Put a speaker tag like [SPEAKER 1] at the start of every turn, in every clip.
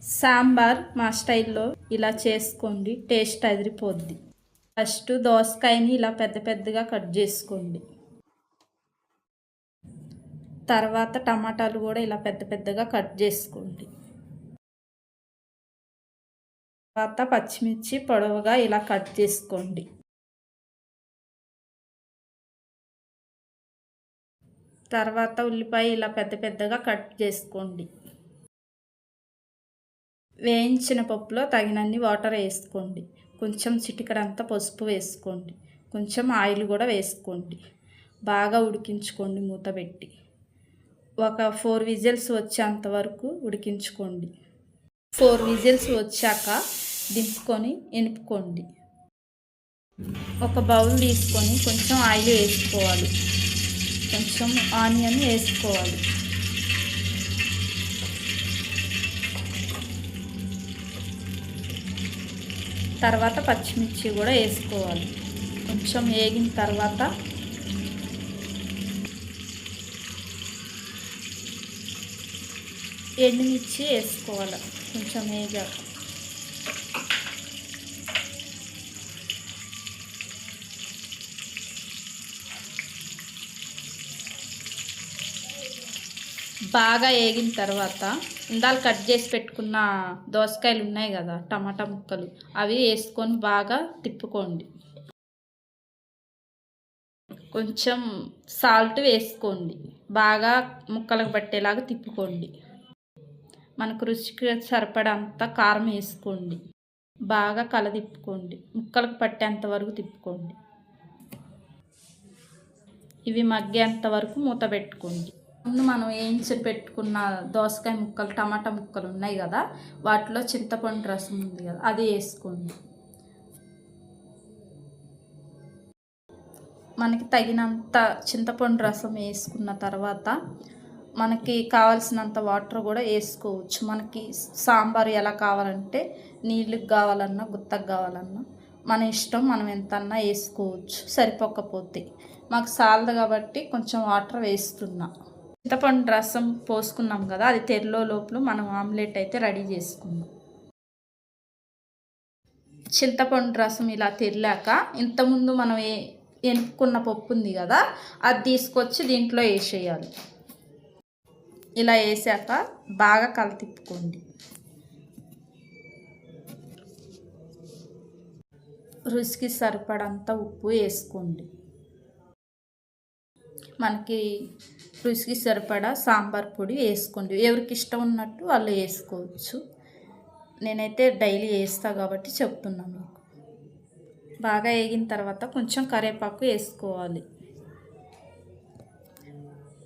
[SPEAKER 1] సాంబార్ మా స్టైల్లో ఇలా చేసుకోండి, టేస్ట్ అదిరిపోద్ది. ఫస్ట్ దోసకాయని ఇలా పెద్ద పెద్దగా కట్ చేసుకోండి. తర్వాత టమాటాలు కూడా ఇలా పెద్ద పెద్దగా కట్ చేసుకోండి. తర్వాత పచ్చిమిర్చి పొడవుగా ఇలా కట్ చేసుకోండి. తర్వాత ఉల్లిపాయ ఇలా పెద్ద పెద్దగా కట్ చేసుకోండి. వేయించిన పప్పులో తగినన్ని వాటర్ వేసుకోండి. కొంచెం చిటికెడంతా పసుపు వేసుకోండి. కొంచెం ఆయిల్ కూడా వేసుకోండి. బాగా ఉడికించుకోండి మూత పెట్టి. ఒక 4 విజిల్స్ వచ్చేంత వరకు ఉడికించుకోండి. 4 విజిల్స్ వచ్చాక దింపుకొని ఎనుపుకోండి. ఒక బౌల్ తీసుకొని కొంచెం ఆయిల్ వేసుకోవాలి. కొంచెం ఆనియన్ వేసుకోవాలి. తర్వాత పచ్చిమిర్చి కూడా వేసుకోవాలి. కొంచెం వేగిన తర్వాత ఎండుమిర్చి వేసుకోవాలి. కొంచెం వేగాక బాగా వేగిన తర్వాత ఇందాక కట్ చేసి పెట్టుకున్న దోసకాయలు ఉన్నాయి కదా, టమాటా ముక్కలు, అవి వేసుకొని బాగా తిప్పుకోండి. కొంచెం సాల్ట్ వేసుకోండి. బాగా ముక్కలకు పట్టేలాగా తిప్పుకోండి. మనకు రుచికి సరిపడంత కారం వేసుకోండి. బాగా కలదిప్పుకోండి. ముక్కలకు పట్టేంత వరకు తిప్పుకోండి. ఇవి మగ్గేంత వరకు మూత పెట్టుకోండి. ముందు మనం వేయించి పెట్టుకున్న దోసకాయ ముక్కలు, టమాటా ముక్కలు ఉన్నాయి కదా, వాటిలో చింతపండు రసం ఉంది కదా, అది వేసుకోండి. మనకి తగినంత చింతపండు రసం వేసుకున్న తర్వాత మనకి కావాల్సినంత వాటర్ కూడా వేసుకోవచ్చు. మనకి సాంబారు ఎలా కావాలంటే నీళ్ళకి కావాలన్నా గుత్తకు కావాలన్నా మన ఇష్టం, మనం ఎంతన్నా వేసుకోవచ్చు. సరిపోకపోతే మాకు సాలదు కాబట్టి కొంచెం వాటర్ వేస్తున్నా. చింతపండు రసం పోసుకున్నాం కదా, అది తెరలో లోపల మనం ఆమ్లెట్ అయితే రెడీ చేసుకుందాం. చింతపండు రసం ఇలా తెరిలాక ఇంతకుముందు మనం ఎనుపుకున్న పప్పు ఉంది కదా, అది తీసుకొచ్చి దీంట్లో వేసేయాలి. ఇలా వేసాక బాగా కలతిప్పుకోండి. రుచికి సరిపడంత ఉప్పు వేసుకోండి. మనకి రుచికి సరిపడా సాంబార్ పొడి వేసుకోండి. ఎవరికి ఇష్టం ఉన్నట్టు వాళ్ళు వేసుకోవచ్చు. నేనైతే డైలీ వేస్తా కాబట్టి చెప్తున్నాను మీకు. బాగా వేగిన తర్వాత కొంచెం కరివేపాకు వేసుకోవాలి.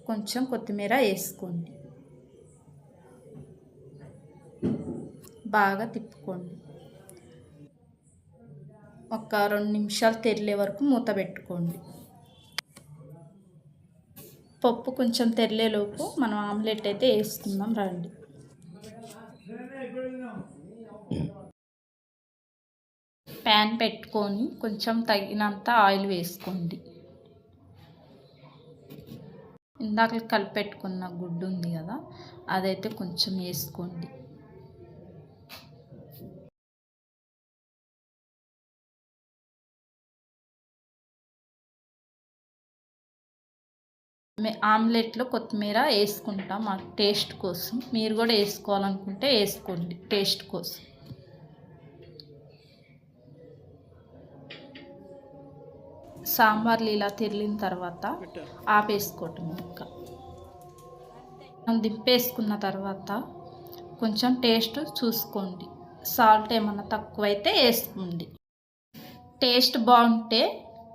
[SPEAKER 1] కొంచెం కొత్తిమీర వేసుకోండి. బాగా తిప్పుకోండి. ఒక 2 నిమిషాలు తెరిలే వరకు మూత పెట్టుకోండి. పప్పు కొంచెం తెరిలేలోపు మనం ఆమ్లెట్ అయితే వేసుకుందాం రండి. ప్యాన్ పెట్టుకొని కొంచెం తగినంత ఆయిల్ వేసుకోండి. ఇందాక కలిపెట్టుకున్న గుడ్డు ఉంది కదా, అదైతే కొంచెం వేసుకోండి. ఆమ్లెట్లో కొత్తిమీర వేసుకుంటాం మా టేస్ట్ కోసం. మీరు కూడా వేసుకోవాలనుకుంటే వేసుకోండి టేస్ట్ కోసం. సాంబార్లు ఇలా తెరిలిన తర్వాత ఆపేసుకోవటం. ఇంకా దింపేసుకున్న తర్వాత కొంచెం టేస్ట్ చూసుకోండి. సాల్ట్ ఏమన్నా తక్కువైతే వేసుకోండి. టేస్ట్ బాగుంటే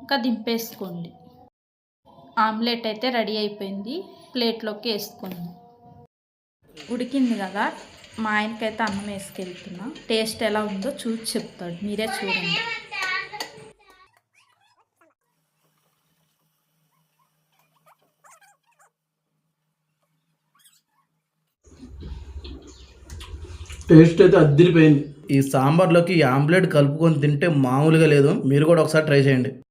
[SPEAKER 1] ఇంకా దింపేసుకోండి. ఆమ్లెట్ అయితే రెడీ అయిపోయింది. ప్లేట్లోకి వేసుకోండి. ఉడికింది కదా, మా ఆయనకైతే అన్నం వేసుకెళ్తున్నా. టేస్ట్ ఎలా ఉందో చూసి చెప్తాడు, మీరే చూడండి.
[SPEAKER 2] టేస్ట్ అయితే అదిరిపోయింది. ఈ సాంబార్లోకి ఈ ఆమ్లెట్ కలుపుకొని తింటే మామూలుగా లేదు. మీరు కూడా ఒకసారి ట్రై చేయండి.